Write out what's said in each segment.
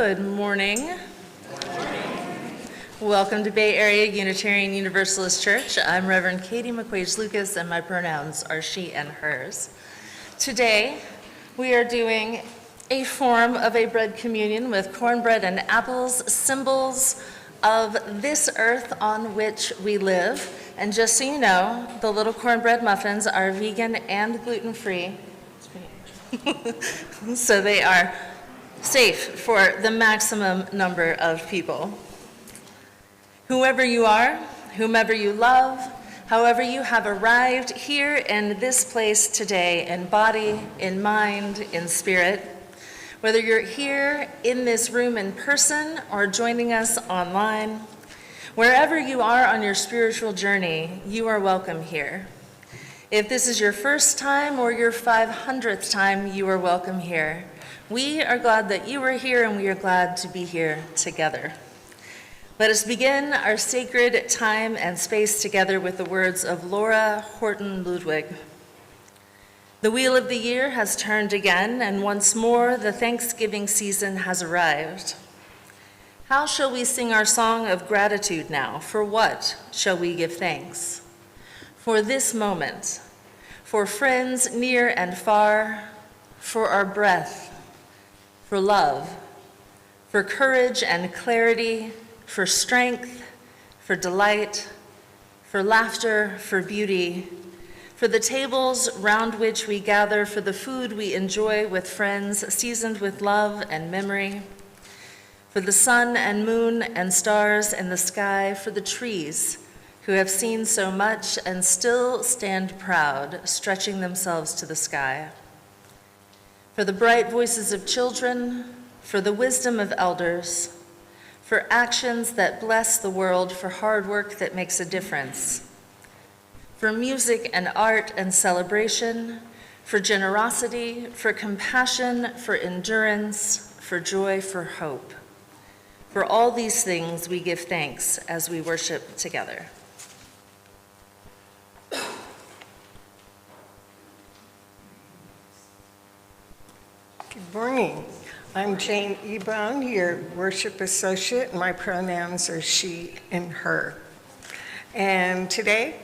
Good morning. Welcome to Bay Area Unitarian Universalist Church. I'm Reverend Katie McQuage Lucas, and my pronouns are she and hers. Today, we are doing a form of a bread communion with cornbread and apples, symbols of this earth on which we live. And just so you know, the little cornbread muffins are vegan and gluten-free, so they are safe for the maximum number of people. Whoever you are, whomever you love, however you have arrived here in this place today, in body, in mind, in spirit, whether you're here in this room in person or joining us online, wherever you are on your spiritual journey, you are welcome here. If this is your first time or your 500th time, you are welcome here. We are glad that you are here, and we are glad to be here together. Let us begin our sacred time and space together with the words of Laura Horton Ludwig. The wheel of the year has turned again, and once more the Thanksgiving season has arrived. How shall we sing our song of gratitude now? For what shall we give thanks? For this moment, for friends near and far, for our breath, for love, for courage and clarity, for strength, for delight, for laughter, for beauty, for the tables round which we gather, for the food we enjoy with friends seasoned with love and memory, for the sun and moon and stars in the sky, for the trees who have seen so much and still stand proud, stretching themselves to the sky, for the bright voices of children, for the wisdom of elders, for actions that bless the world, for hard work that makes a difference, for music and art and celebration, for generosity, for compassion, for endurance, for joy, for hope. For all these things we give thanks as we worship together. Good morning. I'm Jane E. Brown, your worship associate, and my pronouns are she and her. And today,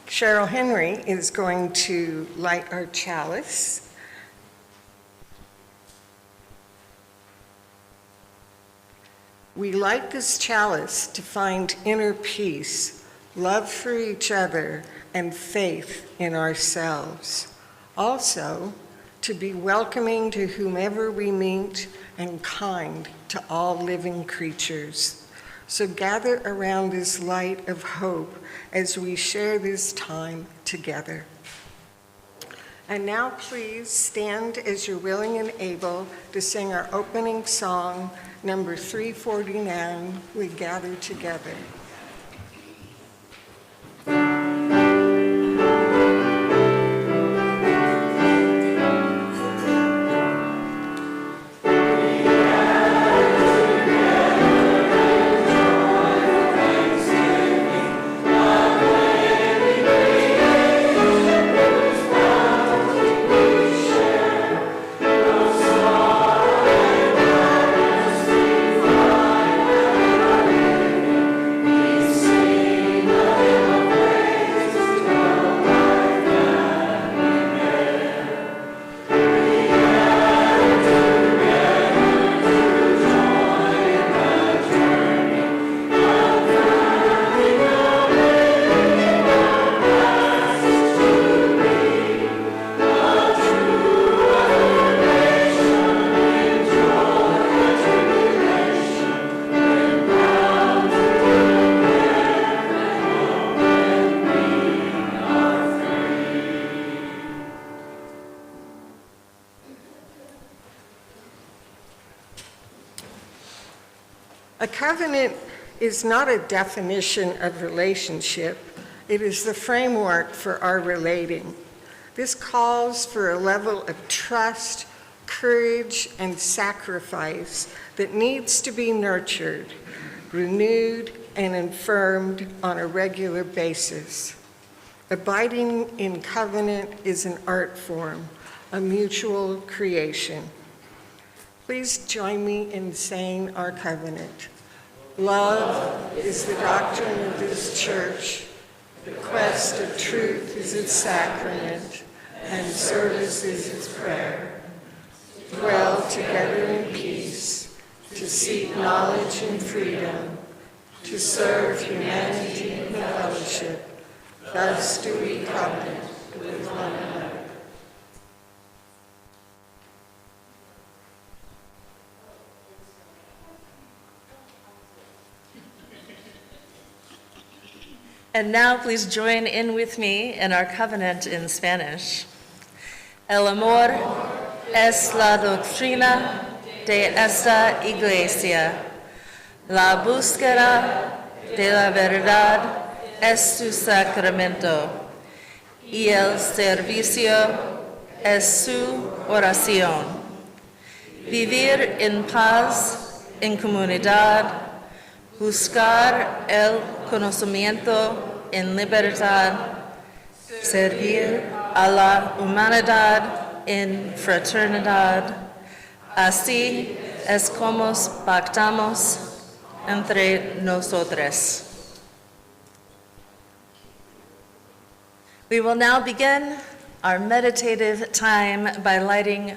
Cheryl Henry is going to light our chalice. We light this chalice to find inner peace, love for each other, and faith in ourselves. Also, to be welcoming to whomever we meet and kind to all living creatures. So gather around this light of hope as we share this time together. And now please stand as you're willing and able to sing our opening song, number 349, We Gather Together. A covenant is not a definition of relationship. It is the framework for our relating. This calls for a level of trust, courage, and sacrifice that needs to be nurtured, renewed, and affirmed on a regular basis. Abiding in covenant is an art form, a mutual creation. Please join me in saying our covenant. Love is the doctrine of this church. The quest of truth is its sacrament, and service is its prayer. Dwell together in peace, to seek knowledge and freedom, to serve humanity in fellowship. Thus do we covenant with one another. And now please join in with me in our covenant in Spanish. El amor es la doctrina de esta iglesia. La búsqueda de la verdad es su sacramento, y el servicio es su oración. Vivir en paz, en comunidad, buscar el conocimiento en libertad, servir a la humanidad en fraternidad. Así es como pactamos entre nosotros. We will now begin our meditative time by lighting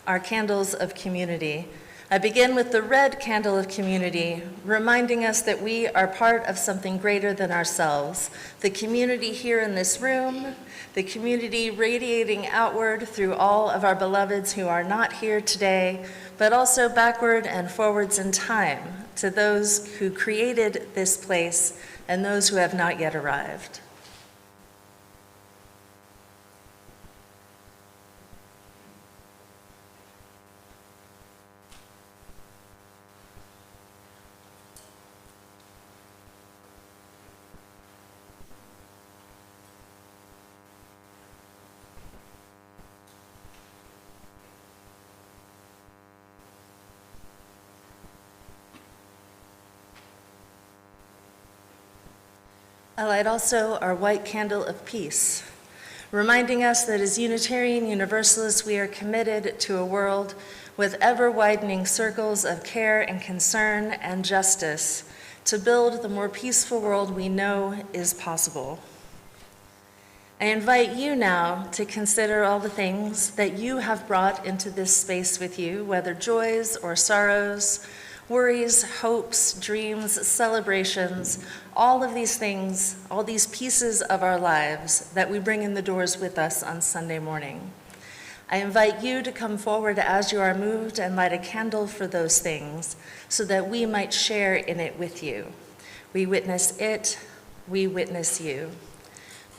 our candles of community. I begin with the red candle of community, reminding us that we are part of something greater than ourselves. The community here in this room, the community radiating outward through all of our beloveds who are not here today, but also backward and forwards in time to those who created this place and those who have not yet arrived. I light also our white candle of peace, reminding us that as Unitarian Universalists, we are committed to a world with ever-widening circles of care and concern and justice to build the more peaceful world we know is possible. I invite you now to consider all the things that you have brought into this space with you, whether joys or sorrows, worries, hopes, dreams, celebrations, all of these things, all these pieces of our lives that we bring in the doors with us on Sunday morning. I invite you to come forward as you are moved and light a candle for those things so that we might share in it with you. We witness it, we witness you.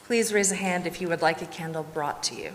Please raise a hand if you would like a candle brought to you.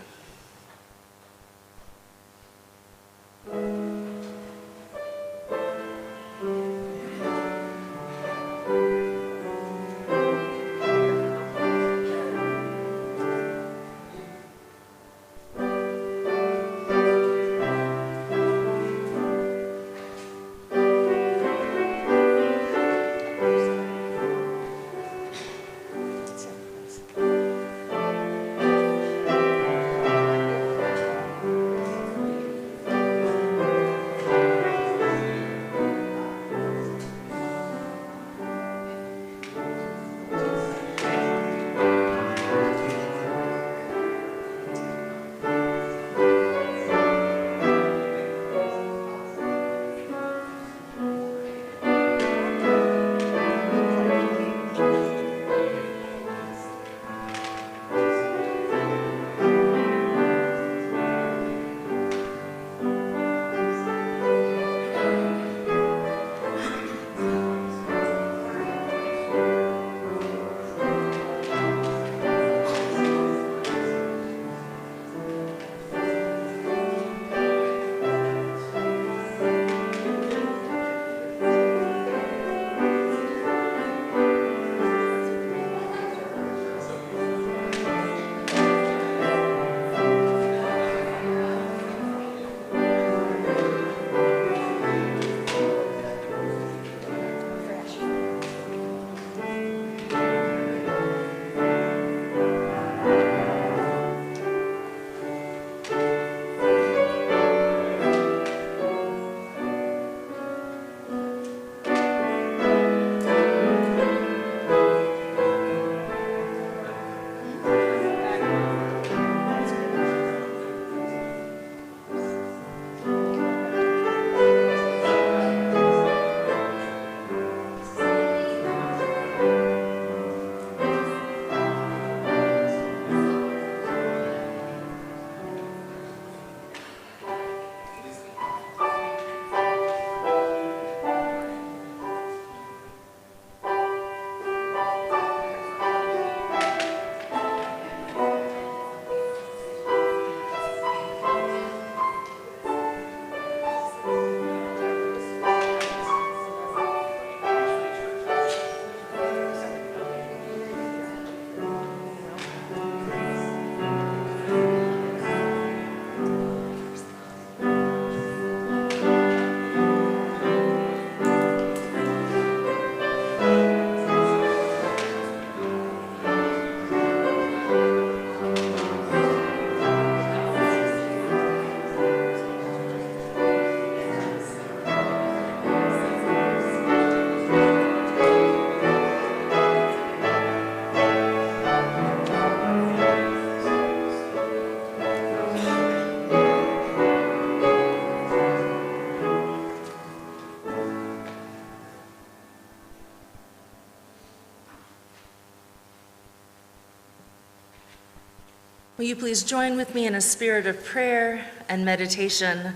Will you please join with me in a spirit of prayer and meditation?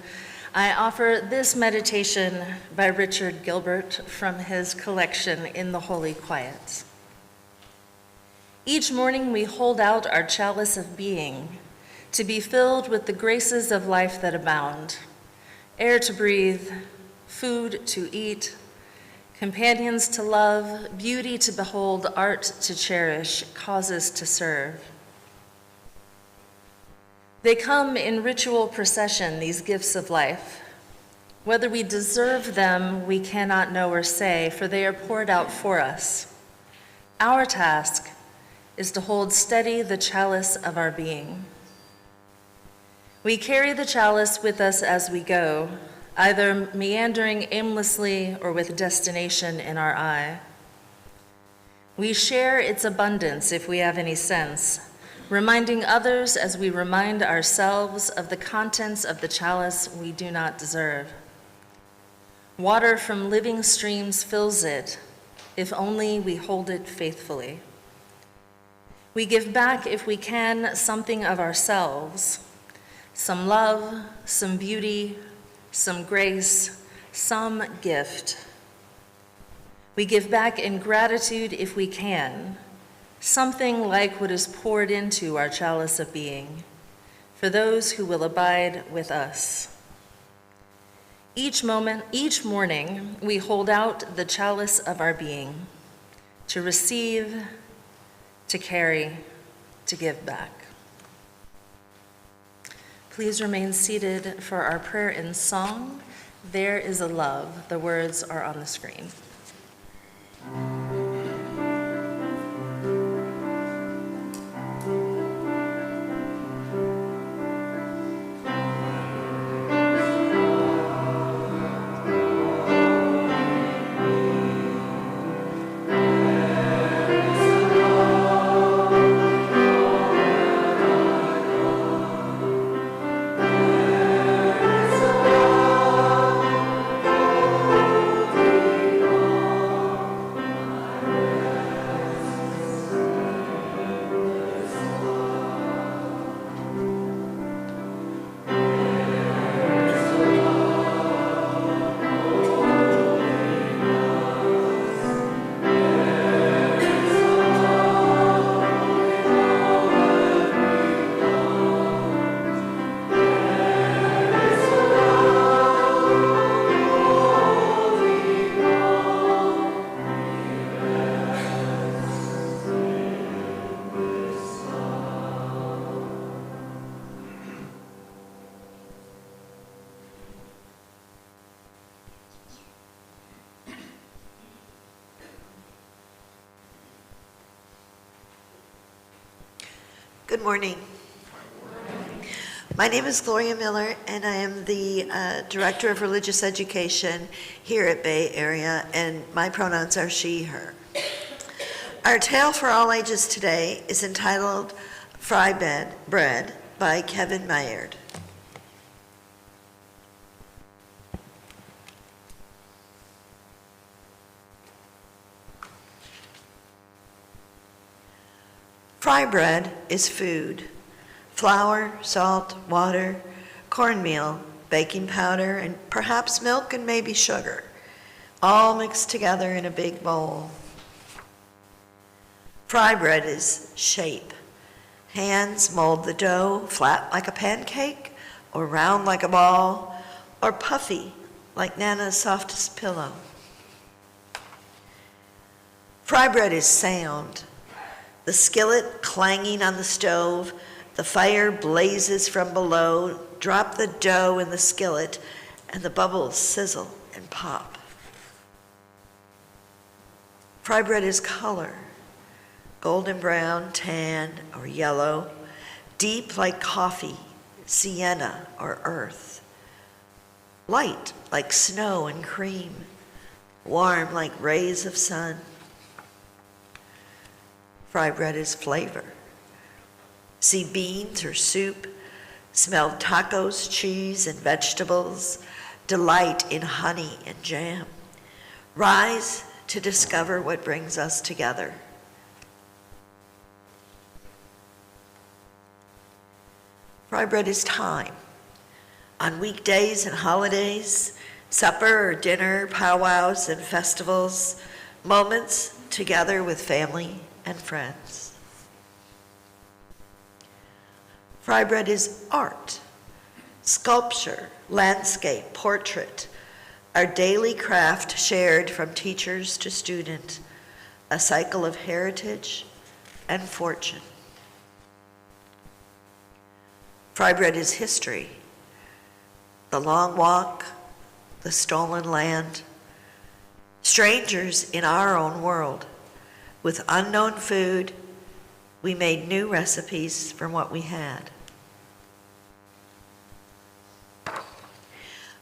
I offer this meditation by Richard Gilbert from his collection In the Holy Quiet. Each morning we hold out our chalice of being to be filled with the graces of life that abound, air to breathe, food to eat, companions to love, beauty to behold, art to cherish, causes to serve. They come in ritual procession, these gifts of life. Whether we deserve them, we cannot know or say, for they are poured out for us. Our task is to hold steady the chalice of our being. We carry the chalice with us as we go, either meandering aimlessly or with destination in our eye. We share its abundance if we have any sense, reminding others as we remind ourselves of the contents of the chalice we do not deserve. Water from living streams fills it, if only we hold it faithfully. We give back, if we can, something of ourselves, some love, some beauty, some grace, some gift. We give back in gratitude if we can, something like what is poured into our chalice of being, for those who will abide with us. Each morning, we hold out the chalice of our being, to receive, to carry, to give back. Please remain seated for our prayer in song, There is a Love. The words are on the screen. Good morning. My name is Gloria Miller, and I am the Director of Religious Education here at Bay Area, and my pronouns are she, her. Our tale for all ages today is entitled Fry Bread by Kevin Maillard. Fry bread is food. Flour, salt, water, cornmeal, baking powder, and perhaps milk and maybe sugar, all mixed together in a big bowl. Fry bread is shape. Hands mold the dough flat like a pancake, or round like a ball, or puffy like Nana's softest pillow. Fry bread is sound. The skillet clanging on the stove, the fire blazes from below, drop the dough in the skillet, and the bubbles sizzle and pop. Fry bread is color, golden brown, tan, or yellow, deep like coffee, sienna, or earth, light like snow and cream, warm like rays of sun. Fry bread is flavor. See beans or soup, smell tacos, cheese, and vegetables, delight in honey and jam. Rise to discover what brings us together. Fry bread is time. On weekdays and holidays, supper or dinner, powwows and festivals, moments together with family and friends. Fry bread is art, sculpture, landscape, portrait, our daily craft shared from teachers to student, a cycle of heritage and fortune. Fry bread is history, the long walk, the stolen land, strangers in our own world. With unknown food, we made new recipes from what we had.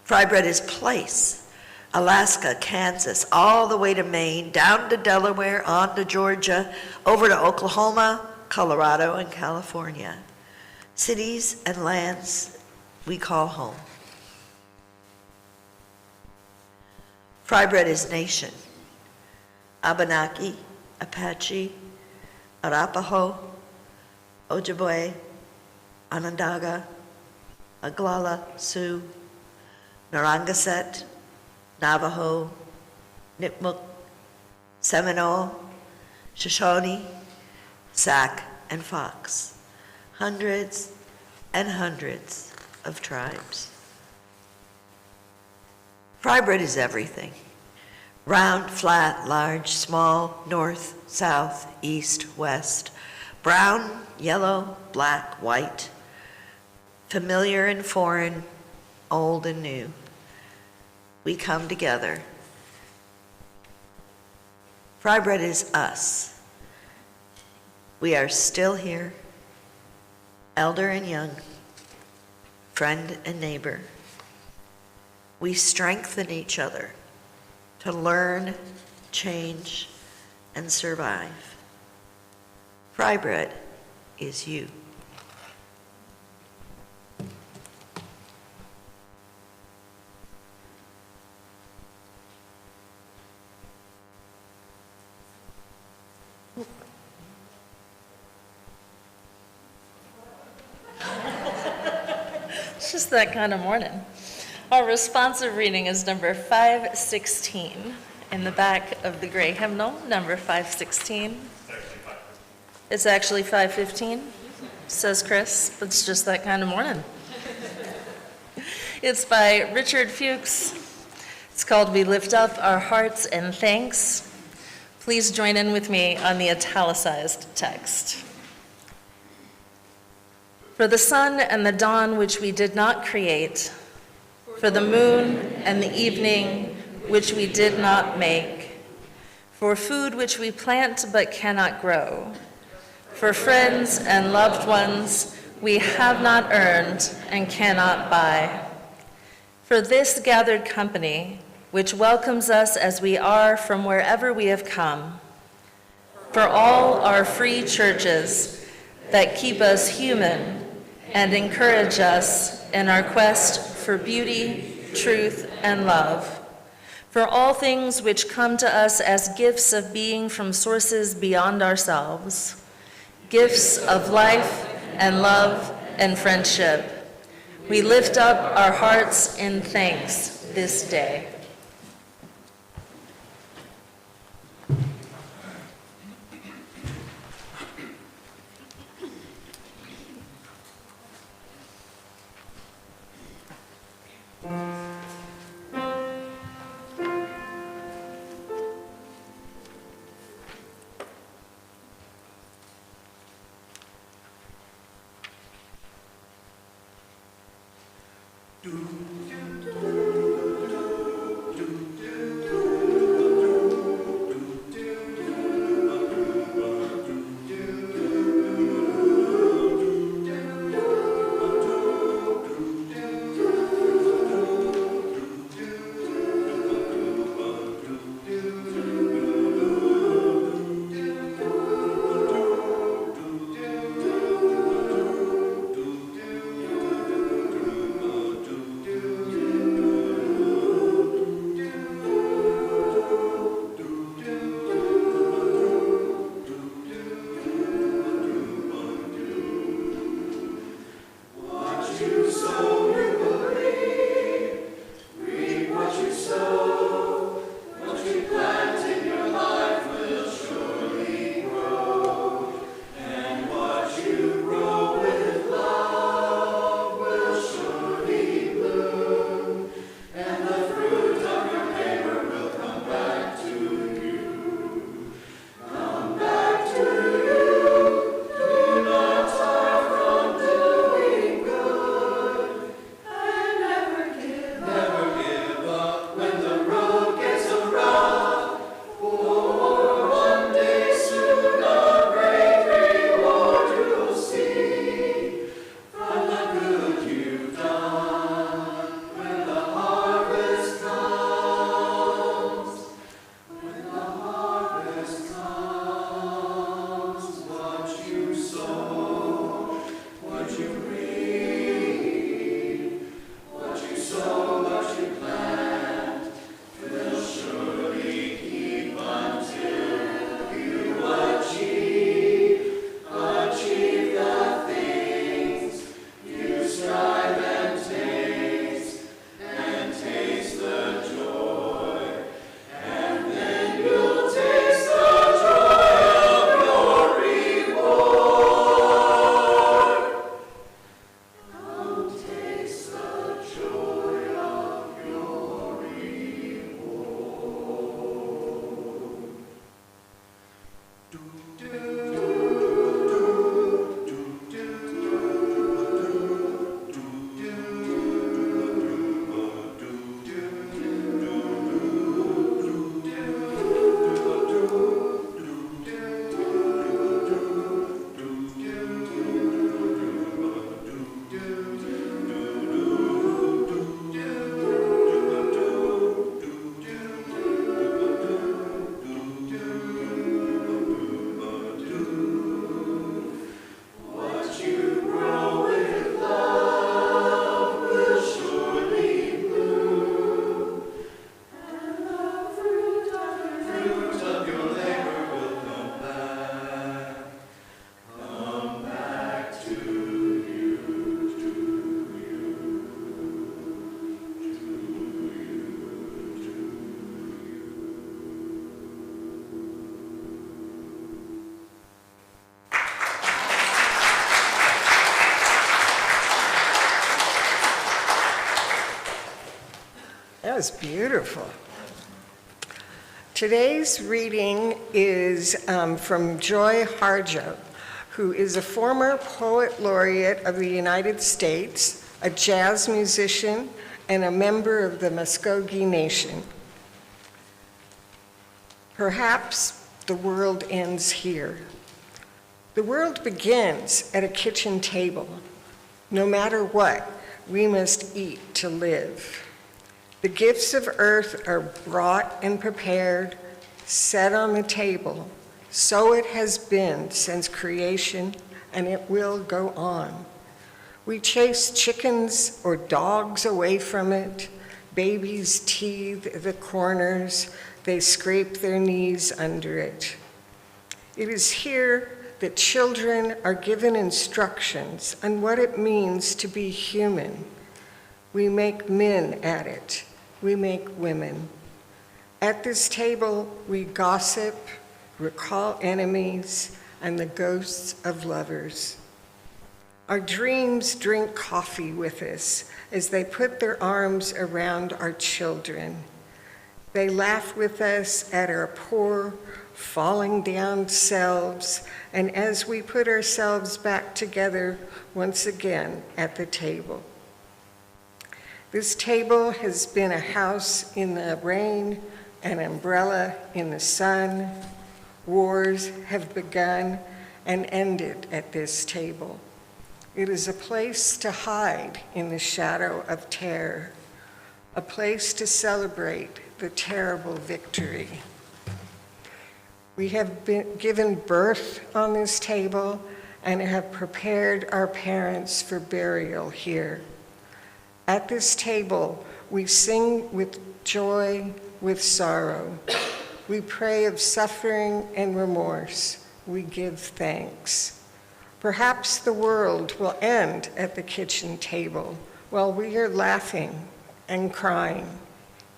Fry bread is place, Alaska, Kansas, all the way to Maine, down to Delaware, on to Georgia, over to Oklahoma, Colorado, and California. Cities and lands we call home. Fry bread is nation. Abenaki, Apache, Arapaho, Ojibwe, Onondaga, Oglala, Sioux, Narragansett, Navajo, Nipmuc, Seminole, Shoshone, Sac, and Fox. Hundreds and hundreds of tribes. Fry bread is everything. Round, flat, large, small, north, south, east, west, brown, yellow, black, white, familiar and foreign, old and new. We come together. Fry bread is us. We are still here, elder and young, friend and neighbor. We strengthen each other to learn, change, and survive. Fry bread is you. It's just that kind of morning. Our responsive reading is number 516 in the back of the gray hymnal, number 516. It's actually 515, says Chris, but it's just that kind of morning. It's by Richard Fuchs. It's called We Lift Up Our Hearts in Thanks. Please join in with me on the italicized text. For the sun and the dawn which we did not create, for the moon and the evening which we did not make, for food which we plant but cannot grow, for friends and loved ones we have not earned and cannot buy, for this gathered company which welcomes us as we are from wherever we have come, for all our free churches that keep us human and encourage us in our quest for beauty, truth, and love, for all things which come to us as gifts of being from sources beyond ourselves, gifts of life and love and friendship. We lift up our hearts in thanks this day. was beautiful. Today's reading is from Joy Harjo, who is a former poet laureate of the United States, a jazz musician, and a member of the Muskogee Nation. Perhaps the world ends here. The world begins at a kitchen table. No matter what, we must eat to live. The gifts of earth are brought and prepared, set on the table. So it has been since creation, and it will go on. We chase chickens or dogs away from it. Babies teethe the corners. They scrape their knees under it. It is here that children are given instructions on what it means to be human. We make men at it. We make women. At this table, we gossip, recall enemies, and the ghosts of lovers. Our dreams drink coffee with us as they put their arms around our children. They laugh with us at our poor, falling down selves, and as we put ourselves back together once again at the table. This table has been a house in the rain, an umbrella in the sun. Wars have begun and ended at this table. It is a place to hide in the shadow of terror, a place to celebrate the terrible victory. We have been given birth on this table and have prepared our parents for burial here. At this table, we sing with joy, with sorrow. We pray of suffering and remorse. We give thanks. Perhaps the world will end at the kitchen table while we are laughing and crying,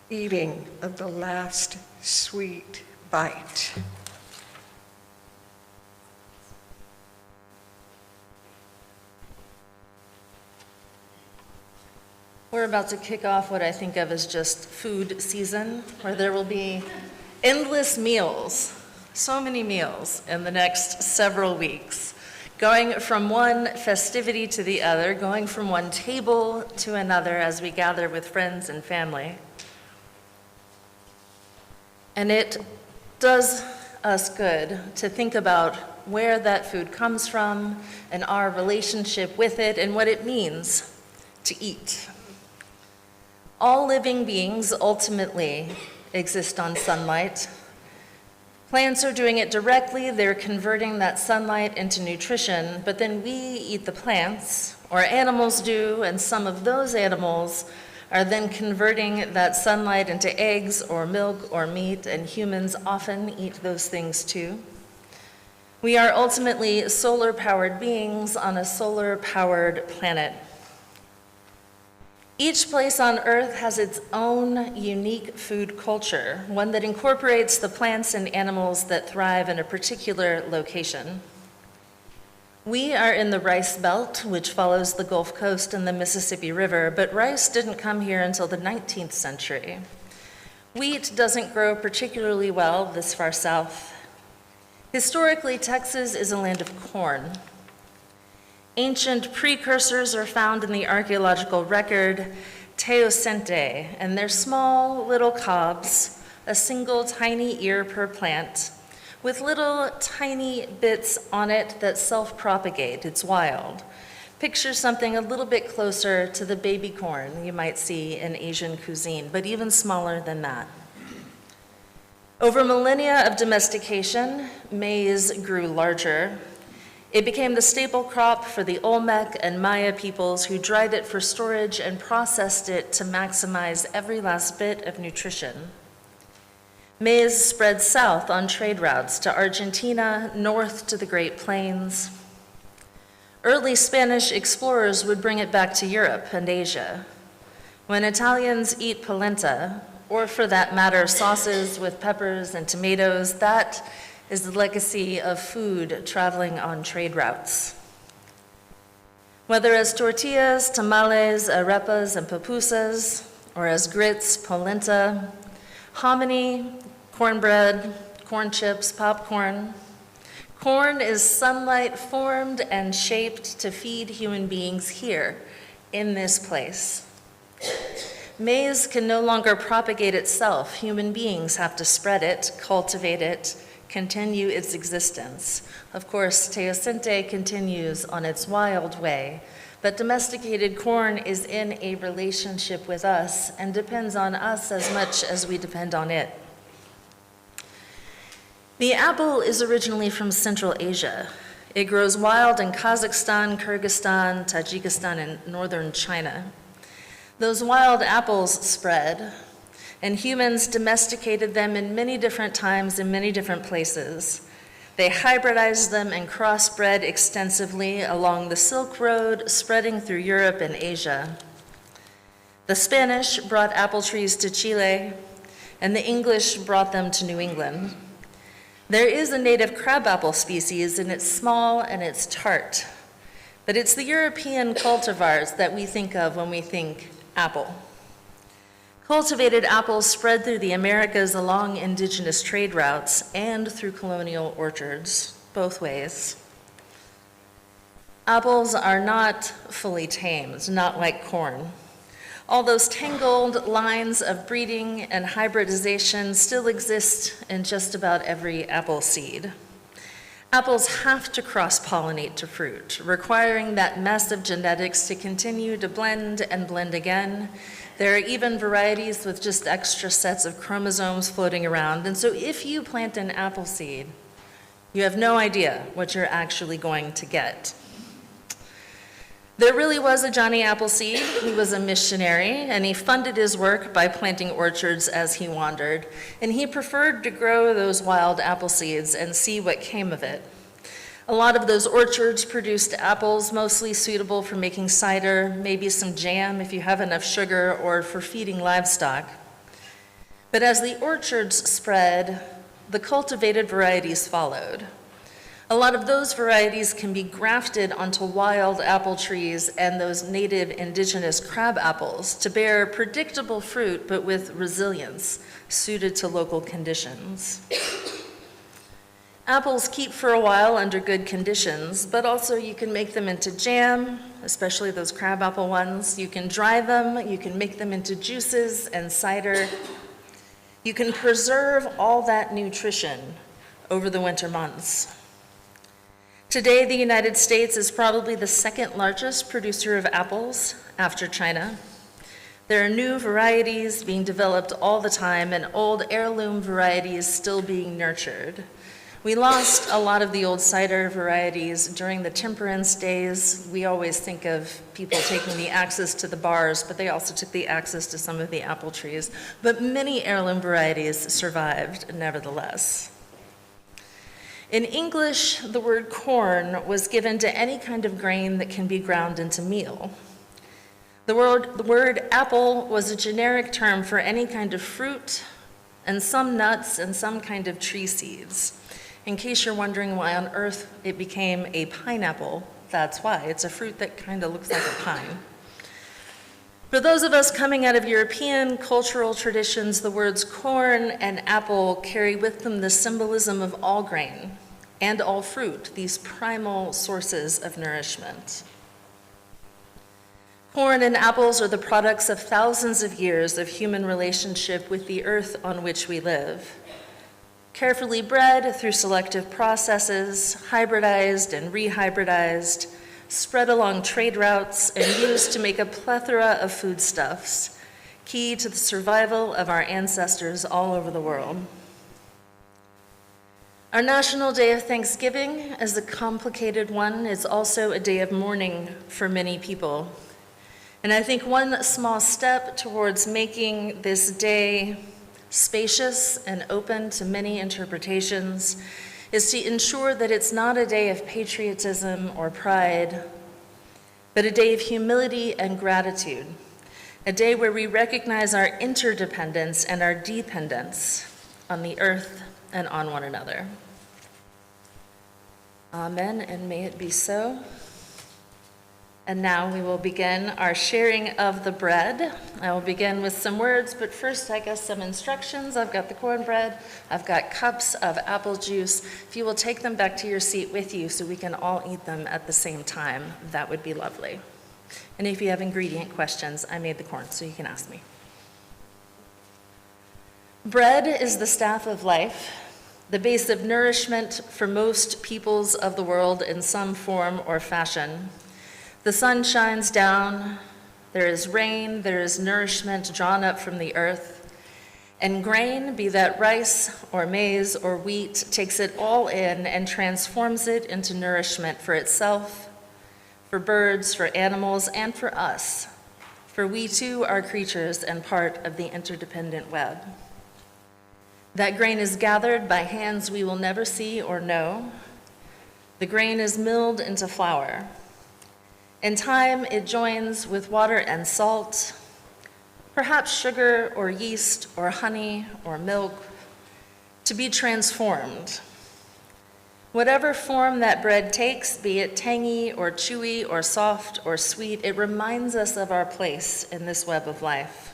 eating of the last sweet bite. We're about to kick off what I think of as just food season, where there will be endless meals, so many meals in the next several weeks, going from one festivity to the other, going from one table to another as we gather with friends and family. And it does us good to think about where that food comes from and our relationship with it and what it means to eat. All living beings ultimately exist on sunlight. Plants are doing it directly. They're converting that sunlight into nutrition, but then we eat the plants, or animals do, and some of those animals are then converting that sunlight into eggs or milk or meat, and humans often eat those things too. We are ultimately solar-powered beings on a solar-powered planet. Each place on Earth has its own unique food culture, one that incorporates the plants and animals that thrive in a particular location. We are in the rice belt, which follows the Gulf Coast and the Mississippi River, but rice didn't come here until the 19th century. Wheat doesn't grow particularly well this far south. Historically, Texas is a land of corn. Ancient precursors are found in the archaeological record teosinte, and they're small little cobs, a single tiny ear per plant, with little tiny bits on it that self-propagate. It's wild. Picture something a little bit closer to the baby corn you might see in Asian cuisine, but even smaller than that. Over millennia of domestication, maize grew larger. It became the staple crop for the Olmec and Maya peoples who dried it for storage and processed it to maximize every last bit of nutrition. Maize spread south on trade routes to Argentina, north to the Great Plains. Early Spanish explorers would bring it back to Europe and Asia. When Italians eat polenta, or for that matter, sauces with peppers and tomatoes, that is the legacy of food traveling on trade routes. Whether as tortillas, tamales, arepas, and pupusas, or as grits, polenta, hominy, cornbread, corn chips, popcorn. Corn is sunlight formed and shaped to feed human beings here in this place. Maize can no longer propagate itself. Human beings have to spread it, cultivate it, continue its existence. Of course, teosinte continues on its wild way, but domesticated corn is in a relationship with us and depends on us as much as we depend on it. The apple is originally from Central Asia. It grows wild in Kazakhstan, Kyrgyzstan, Tajikistan, and northern China. Those wild apples spread, and humans domesticated them in many different times in many different places. They hybridized them and crossbred extensively along the Silk Road, spreading through Europe and Asia. The Spanish brought apple trees to Chile, and the English brought them to New England. There is a native crabapple species, and it's small and it's tart. But it's the European cultivars that we think of when we think apple. Cultivated apples spread through the Americas along indigenous trade routes and through colonial orchards, both ways. Apples are not fully tamed, not like corn. All those tangled lines of breeding and hybridization still exist in just about every apple seed. Apples have to cross-pollinate to fruit, requiring that mess of genetics to continue to blend and blend again. There are even varieties with just extra sets of chromosomes floating around, and so if you plant an apple seed, you have no idea what you're actually going to get. There really was a Johnny Appleseed. He was a missionary, and he funded his work by planting orchards as he wandered, and he preferred to grow those wild apple seeds and see what came of it. A lot of those orchards produced apples, mostly suitable for making cider, maybe some jam if you have enough sugar, or for feeding livestock. But as the orchards spread, the cultivated varieties followed. A lot of those varieties can be grafted onto wild apple trees and those native indigenous crab apples to bear predictable fruit, but with resilience suited to local conditions. Apples keep for a while under good conditions, but also you can make them into jam, especially those crab apple ones. You can dry them, you can make them into juices and cider. You can preserve all that nutrition over the winter months. Today, the United States is probably the second largest producer of apples after China. There are new varieties being developed all the time and old heirloom varieties still being nurtured. We lost a lot of the old cider varieties during the temperance days. We always think of people taking the axes to the bars, but they also took the axes to some of the apple trees. But many heirloom varieties survived nevertheless. In English, the word corn was given to any kind of grain that can be ground into meal. The word apple was a generic term for any kind of fruit and some nuts and some kind of tree seeds. In case you're wondering why on earth it became a pineapple, that's why. It's a fruit that kind of looks like a pine. For those of us coming out of European cultural traditions, the words corn and apple carry with them the symbolism of all grain and all fruit, these primal sources of nourishment. Corn and apples are the products of thousands of years of human relationship with the earth on which we live. Carefully bred through selective processes, hybridized and rehybridized, spread along trade routes, and used to make a plethora of foodstuffs, key to the survival of our ancestors all over the world. Our National Day of Thanksgiving, as a complicated one, is also a day of mourning for many people. And I think one small step towards making this day spacious and open to many interpretations is to ensure that it's not a day of patriotism or pride, but a day of humility and gratitude, a day where we recognize our interdependence and our dependence on the earth and on one another. Amen, and may it be so. And now we will begin our sharing of the bread. I will begin with some words, but first I guess some instructions. I've got the cornbread, I've got cups of apple juice. If you will take them back to your seat with you so we can all eat them at the same time, that would be lovely. And if you have ingredient questions, I made the corn, so you can ask me. Bread is the staff of life, the base of nourishment for most peoples of the world in some form or fashion. The sun shines down, there is rain, there is nourishment drawn up from the earth, and grain, be that rice or maize or wheat, takes it all in and transforms it into nourishment for itself, for birds, for animals, and for us, for we too are creatures and part of the interdependent web. That grain is gathered by hands we will never see or know. The grain is milled into flour. In time, it joins with water and salt, perhaps sugar or yeast or honey or milk, to be transformed. Whatever form that bread takes, be it tangy or chewy or soft or sweet, it reminds us of our place in this web of life.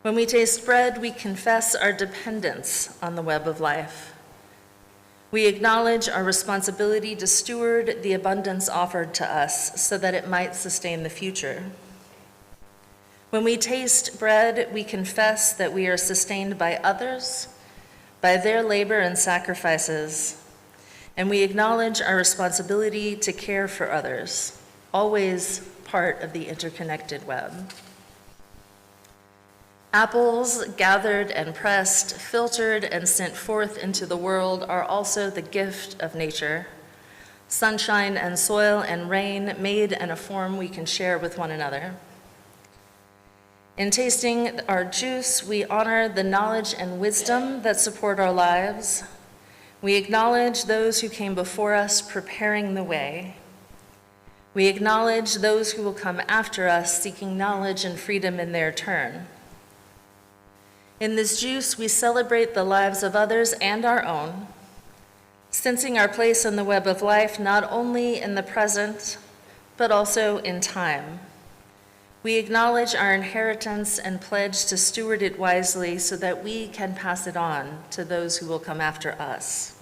When we taste bread, we confess our dependence on the web of life. We acknowledge our responsibility to steward the abundance offered to us so that it might sustain the future. When we taste bread, we confess that we are sustained by others, by their labor and sacrifices, and we acknowledge our responsibility to care for others, always part of the interconnected web. Apples gathered and pressed, filtered and sent forth into the world are also the gift of nature. Sunshine and soil and rain made in a form we can share with one another. In tasting our juice, we honor the knowledge and wisdom that support our lives. We acknowledge those who came before us preparing the way. We acknowledge those who will come after us seeking knowledge and freedom in their turn. In this juice, we celebrate the lives of others and our own, sensing our place in the web of life not only in the present, but also in time. We acknowledge our inheritance and pledge to steward it wisely so that we can pass it on to those who will come after us.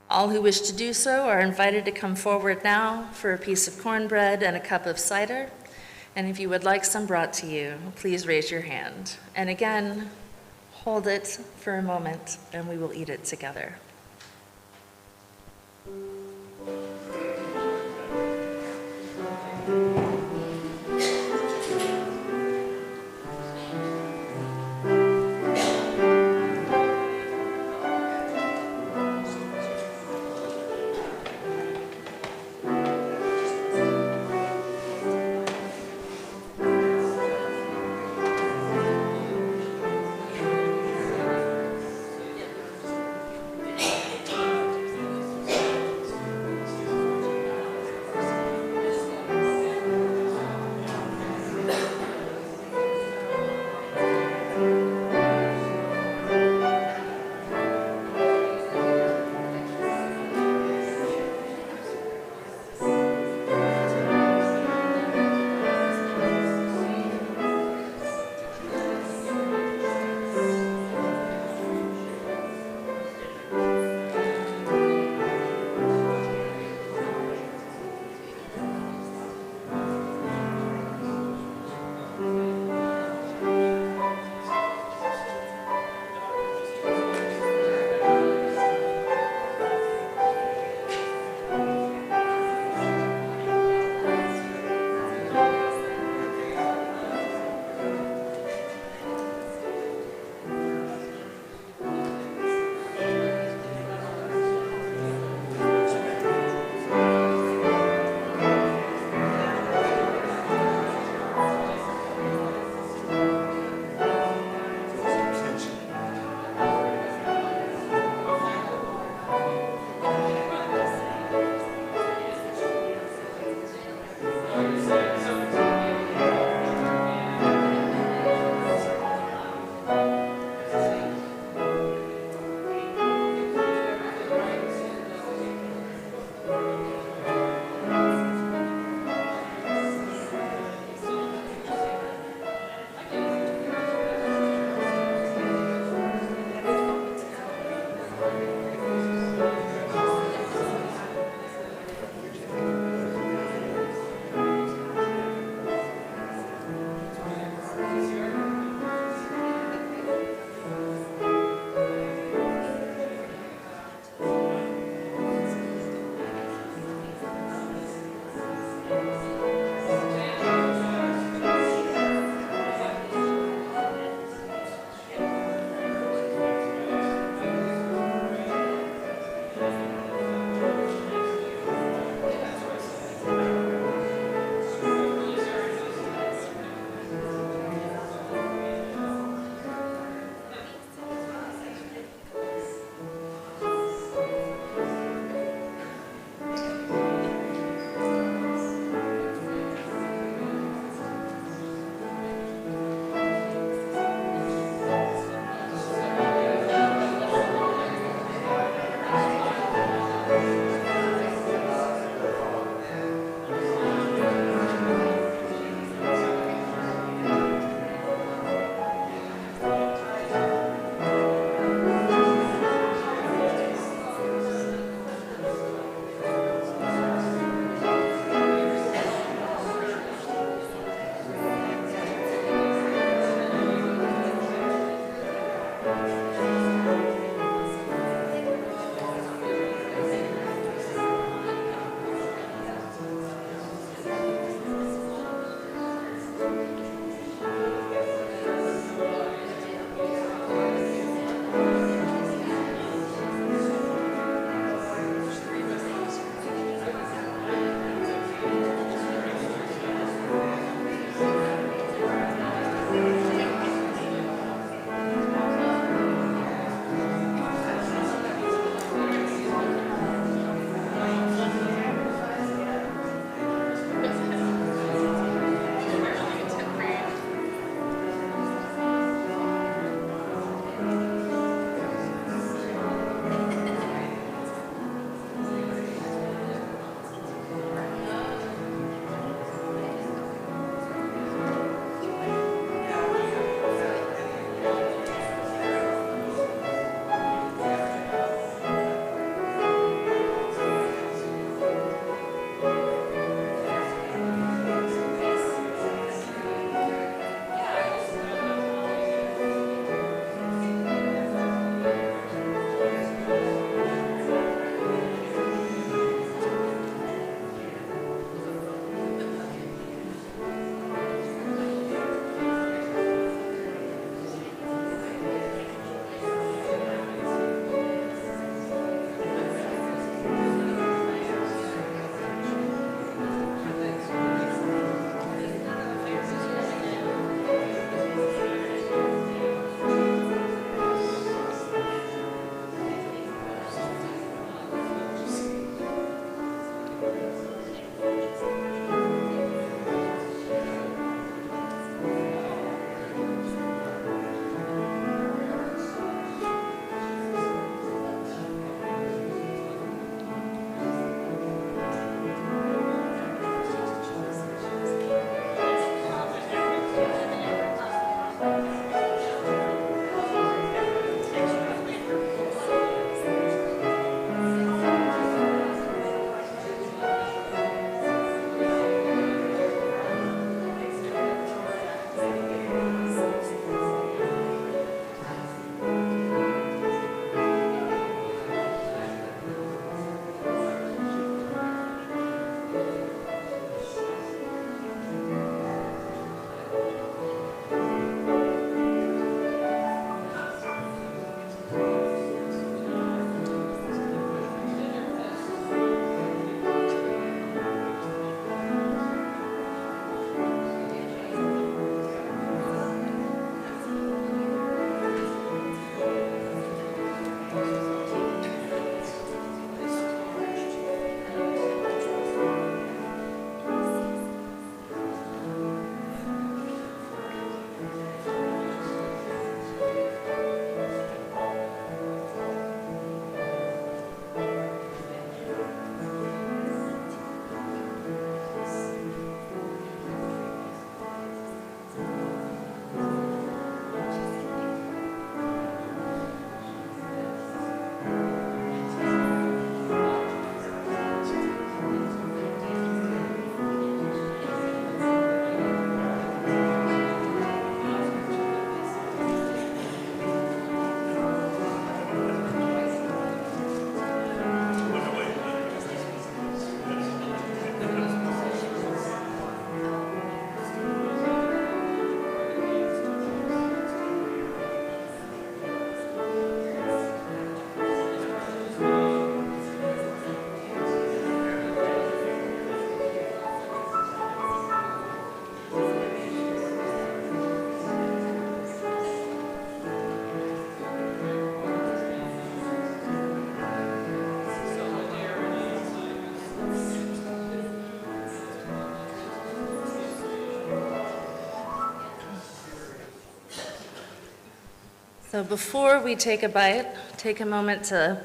All who wish to do so are invited to come forward now for a piece of cornbread and a cup of cider. And if you would like some brought to you, please raise your hand. And again, hold it for a moment and we will eat it together. So before we take a bite, take a moment to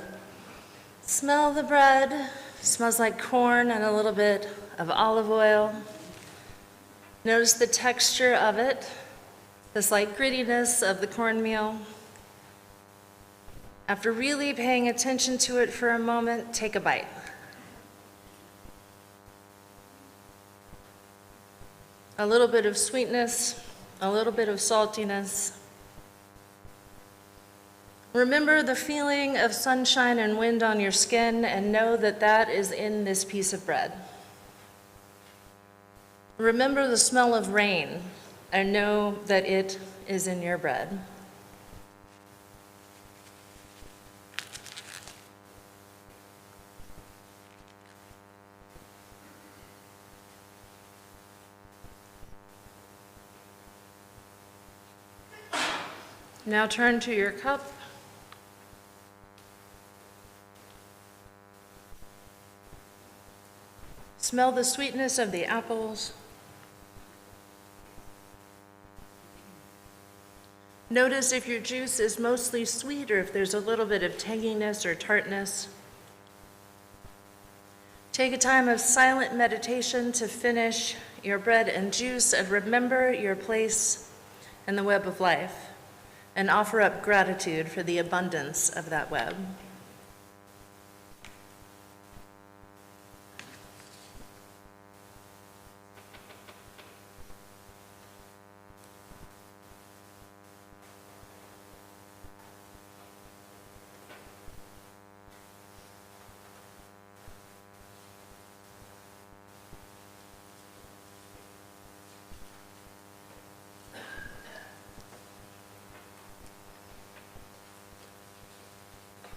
smell the bread. It smells like corn and a little bit of olive oil. Notice the texture of it, the slight grittiness of the cornmeal. After really paying attention to it for a moment, take a bite. A little bit of sweetness, a little bit of saltiness. Remember the feeling of sunshine and wind on your skin, and know that that is in this piece of bread. Remember the smell of rain, and know that it is in your bread. Now turn to your cup. Smell the sweetness of the apples. Notice if your juice is mostly sweet or if there's a little bit of tanginess or tartness. Take a time of silent meditation to finish your bread and juice and remember your place in the web of life and offer up gratitude for the abundance of that web.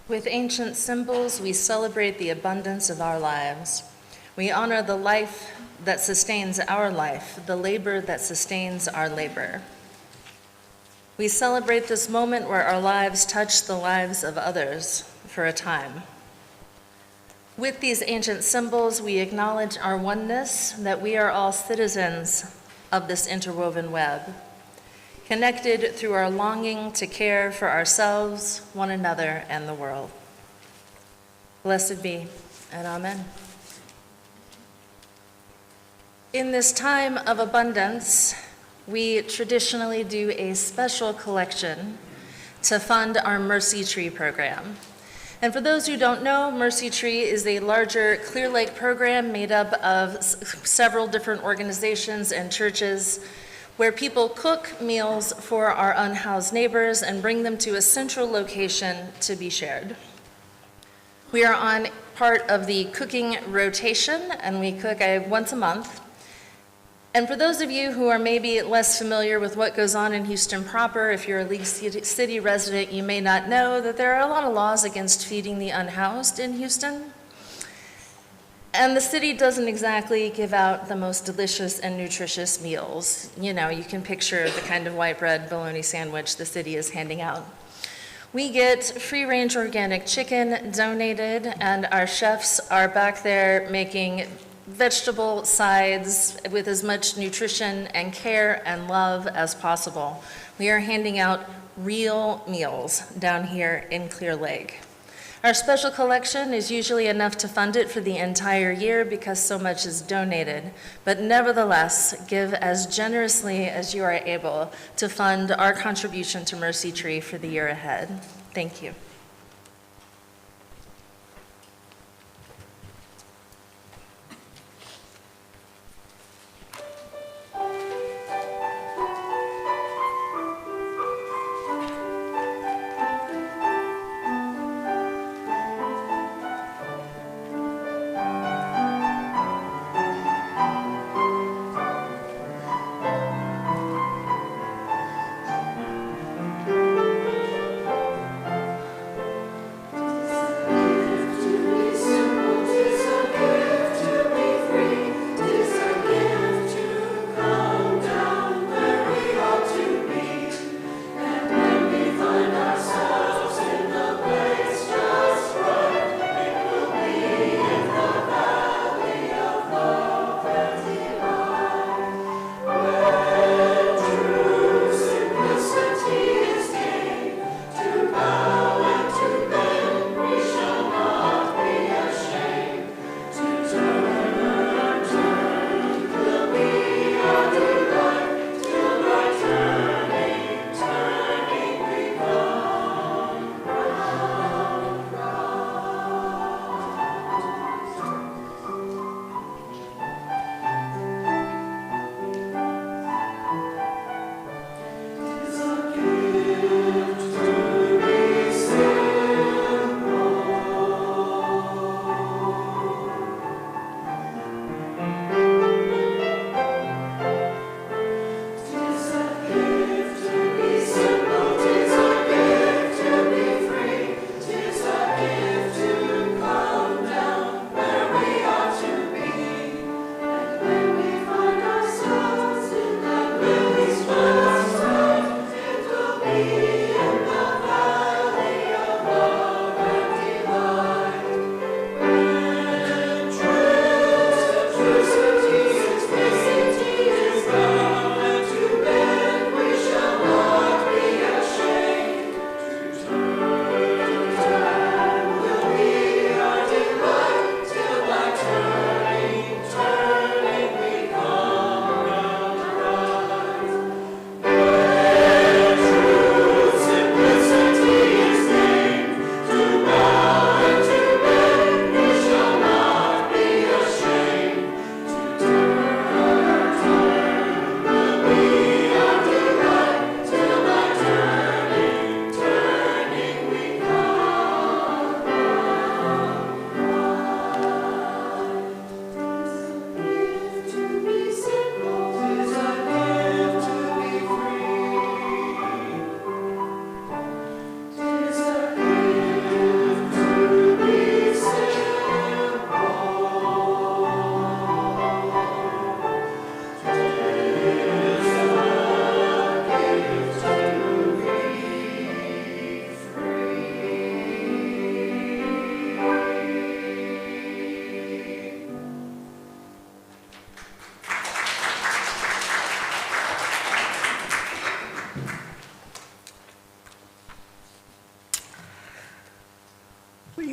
With ancient symbols, we celebrate the abundance of our lives. We honor the life that sustains our life, the labor that sustains our labor. We celebrate this moment where our lives touch the lives of others for a time. With these ancient symbols, we acknowledge our oneness, that we are all citizens of this interwoven web, connected through our longing to care for ourselves, one another, and the world. Blessed be, and amen. In this time of abundance, we traditionally do a special collection to fund our Mercy Tree program. And for those who don't know, Mercy Tree is a larger Clear Lake program made up of several different organizations and churches where people cook meals for our unhoused neighbors and bring them to a central location to be shared. We are on part of the cooking rotation, and we cook once a month. And for those of you who are maybe less familiar with what goes on in Houston proper, if you're a League City resident, you may not know that there are a lot of laws against feeding the unhoused in Houston. And the city doesn't exactly give out the most delicious and nutritious meals. You know, you can picture the kind of white bread bologna sandwich the city is handing out. We get free-range organic chicken donated, and our chefs are back there making vegetable sides with as much nutrition and care and love as possible. We are handing out real meals down here in Clear Lake. Our special collection is usually enough to fund it for the entire year because so much is donated, but nevertheless, give as generously as you are able to fund our contribution to Mercy Tree for the year ahead. Thank you.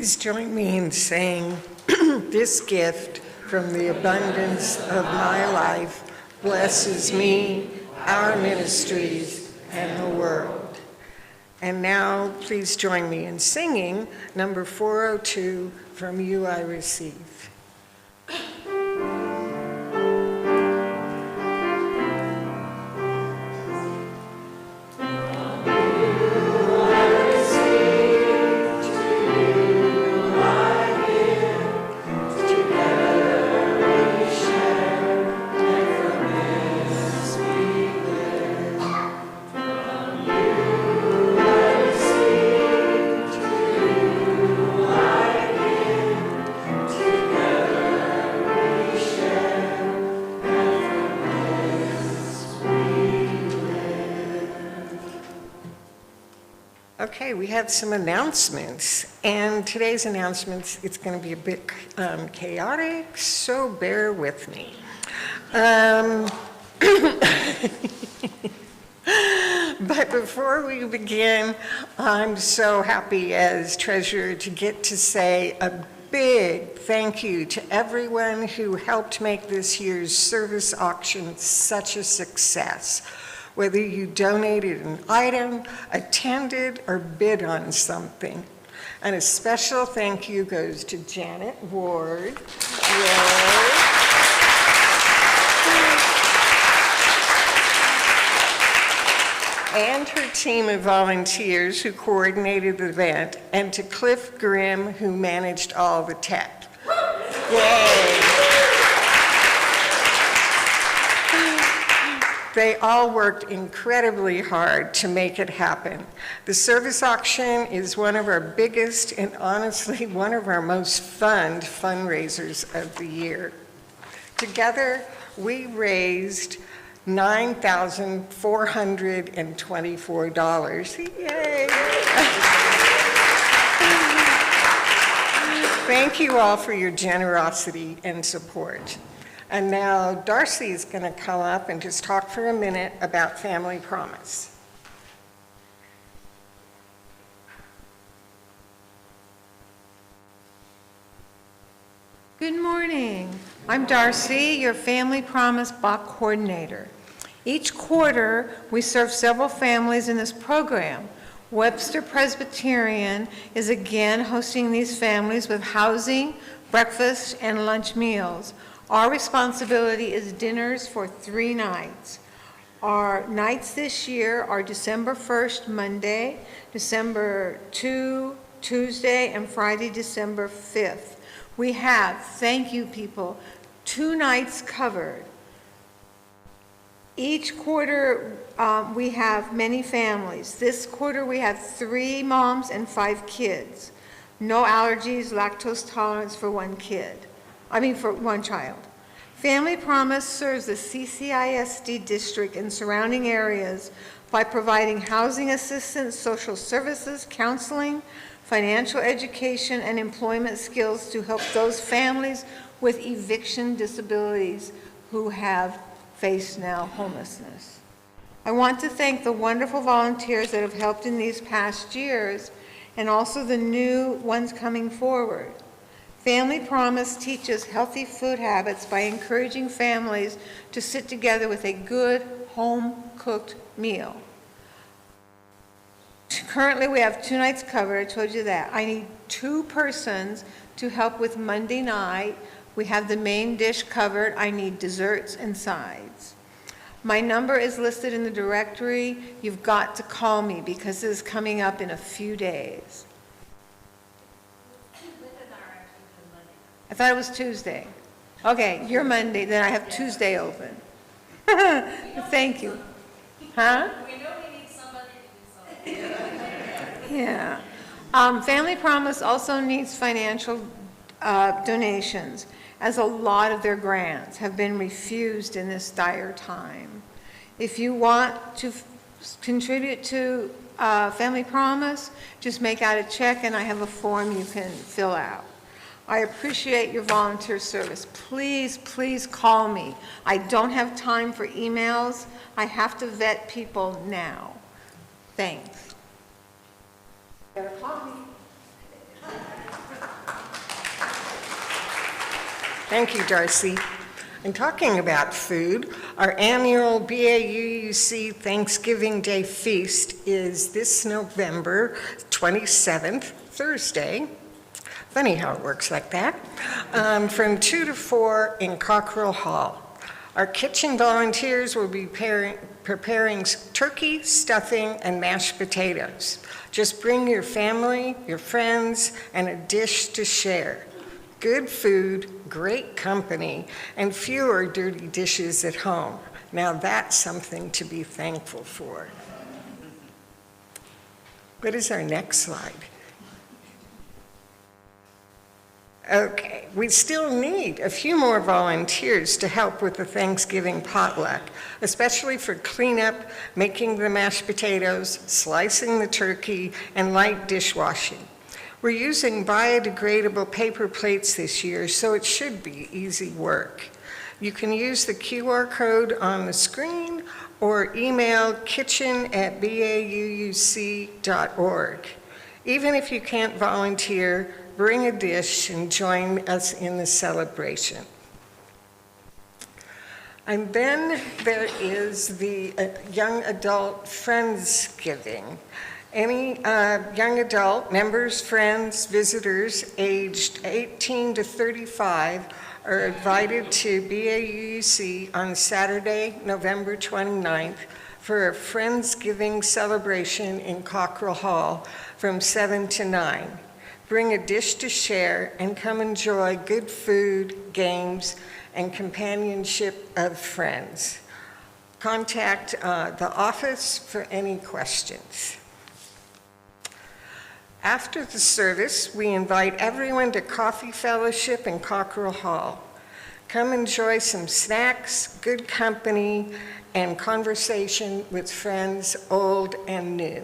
Please join me in saying, this gift from the abundance of my life blesses me, our ministries, and the world. And now, please join me in singing number 402, From You I Receive. Okay, we have some announcements, and today's announcements, it's going to be a bit chaotic, so bear with me. But before we begin, I'm so happy as treasurer to get to say a big thank you to everyone who helped make this year's service auction such a success. Whether you donated an item, attended, or bid on something. And a special thank you goes to Janet Ward, and her team of volunteers who coordinated the event, and to Cliff Grimm, who managed all the tech. Yay! They all worked incredibly hard to make it happen. The service auction is one of our biggest and honestly one of our most fun fundraisers of the year. Together, we raised $9,424. Yay! Thank you all for your generosity and support. And now Darcy is going to come up and just talk for a minute about Family Promise. Good morning. I'm Darcy, your Family Promise Block Coordinator. Each quarter, we serve several families in this program. Webster Presbyterian is again hosting these families with housing, breakfast, and lunch meals. Our responsibility is dinners for 3 nights. Our nights this year are December 1st, Monday, December 2, Tuesday, and Friday, December 5th. We have, thank you people, 2 nights covered. Each quarter, we have many families. This quarter, we have 3 moms and 5 kids. No allergies, lactose tolerance for 1 kid. For 1 child. Family Promise serves the CCISD district and surrounding areas by providing housing assistance, social services, counseling, financial education, and employment skills to help those families with eviction disabilities who have faced now homelessness. I want to thank the wonderful volunteers that have helped in these past years and also the new ones coming forward. Family Promise teaches healthy food habits by encouraging families to sit together with a good home-cooked meal. Currently, we have 2 nights covered. I told you that. I need 2 persons to help with Monday night. We have the main dish covered. I need desserts and sides. My number is listed in the directory. You've got to call me because this is coming up in a few days. I thought it was Tuesday. Okay, you're Monday, then I have Tuesday open. Thank you. Huh? We know we need somebody to do something. Yeah. Family Promise also needs financial donations, as a lot of their grants have been refused in this dire time. If you want to contribute to Family Promise, just make out a check and I have a form you can fill out. I appreciate your volunteer service. Please, please call me. I don't have time for emails. I have to vet people now. Thanks. Better call me. Thank you, Darcy. And talking about food, our annual BAUUC Thanksgiving Day Feast is this November 27th, Thursday. Funny how it works like that. From 2 to 4 in Cockrell Hall. Our kitchen volunteers will be preparing turkey, stuffing, and mashed potatoes. Just bring your family, your friends, and a dish to share. Good food, great company, and fewer dirty dishes at home. Now that's something to be thankful for. What is our next slide? Okay, we still need a few more volunteers to help with the Thanksgiving potluck, especially for cleanup, making the mashed potatoes, slicing the turkey, and light dishwashing. We're using biodegradable paper plates this year, so it should be easy work. You can use the QR code on the screen or email kitchen@bauuc.org. Even if you can't volunteer, bring a dish and join us in the celebration. And then there is the Young Adult Friendsgiving. Any young adult, members, friends, visitors aged 18 to 35 are invited to BAUC on Saturday, November 29th for a Friendsgiving celebration in Cockrell Hall from 7 to 9. Bring a dish to share and come enjoy good food, games, and companionship of friends. Contact the office for any questions. After the service, we invite everyone to Coffee Fellowship in Cockrell Hall. Come enjoy some snacks, good company, and conversation with friends old and new.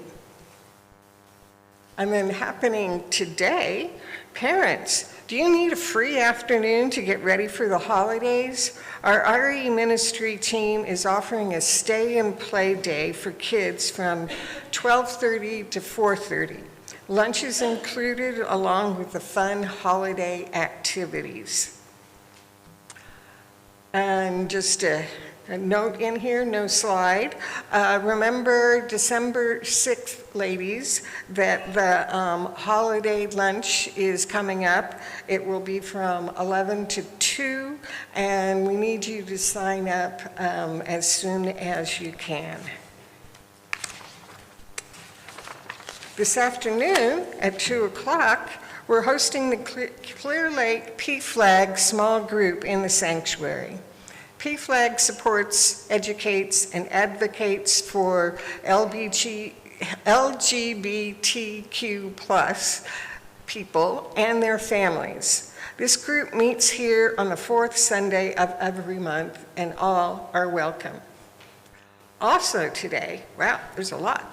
And then happening today, parents, do you need a free afternoon to get ready for the holidays? Our RE ministry team is offering a stay and play day for kids from 12:30 to 4:30. Lunch is included along with the fun holiday activities. And just a note in here, no slide. Remember December 6th, ladies, that the holiday lunch is coming up. It will be from 11 to 2, and we need you to sign up as soon as you can. This afternoon at 2 o'clock, we're hosting the Clear Lake PFLAG small group in the sanctuary. PFLAG supports, educates, and advocates for LGBTQ+ people and their families. This group meets here on the 4th Sunday of every month, and all are welcome. Also today, wow, there's a lot.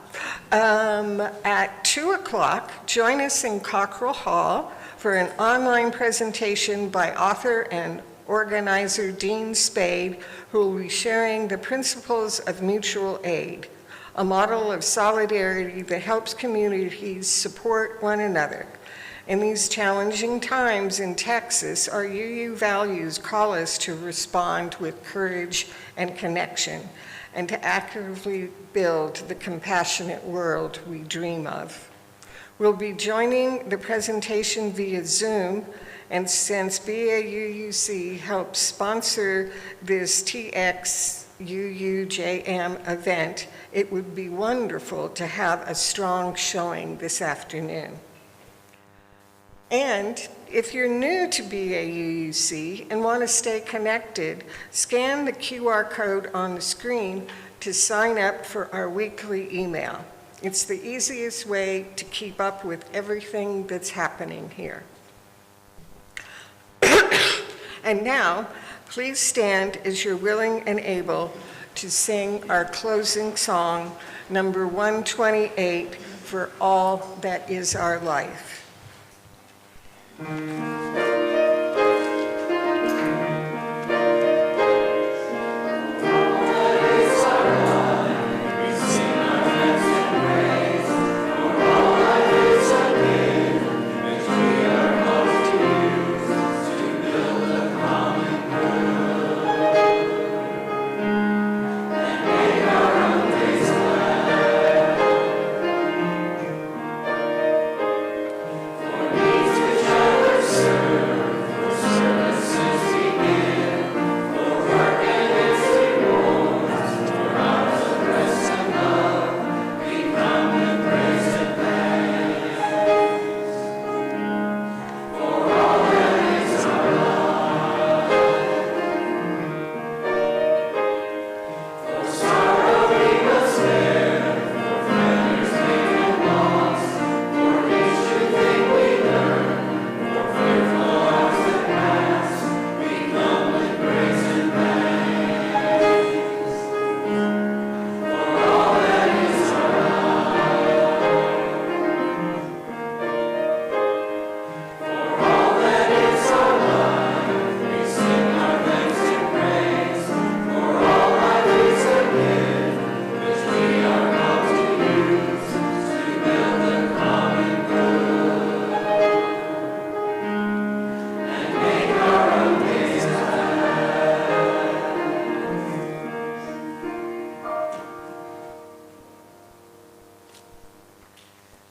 At 2 o'clock, join us in Cockrell Hall for an online presentation by author and organizer Dean Spade, who will be sharing the principles of mutual aid, a model of solidarity that helps communities support one another. In these challenging times in Texas, our UU values call us to respond with courage and connection, and to actively build the compassionate world we dream of. We'll be joining the presentation via Zoom, and since BAUUC helps sponsor this TXUUJM event, it would be wonderful to have a strong showing this afternoon. And if you're new to BAUUC and want to stay connected, scan the QR code on the screen to sign up for our weekly email. It's the easiest way to keep up with everything that's happening here. And now, please stand as you're willing and able to sing our closing song, number 128, For All That Is Our Life.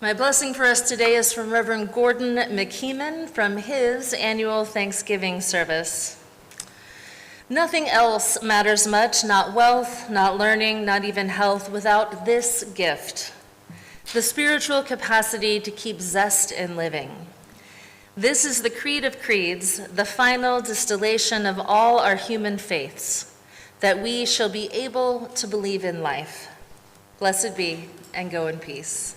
My blessing for us today is from Reverend Gordon McKeeman from his annual Thanksgiving service. Nothing else matters much, not wealth, not learning, not even health, without this gift, the spiritual capacity to keep zest in living. This is the creed of creeds, the final distillation of all our human faiths, that we shall be able to believe in life. Blessed be, and go in peace.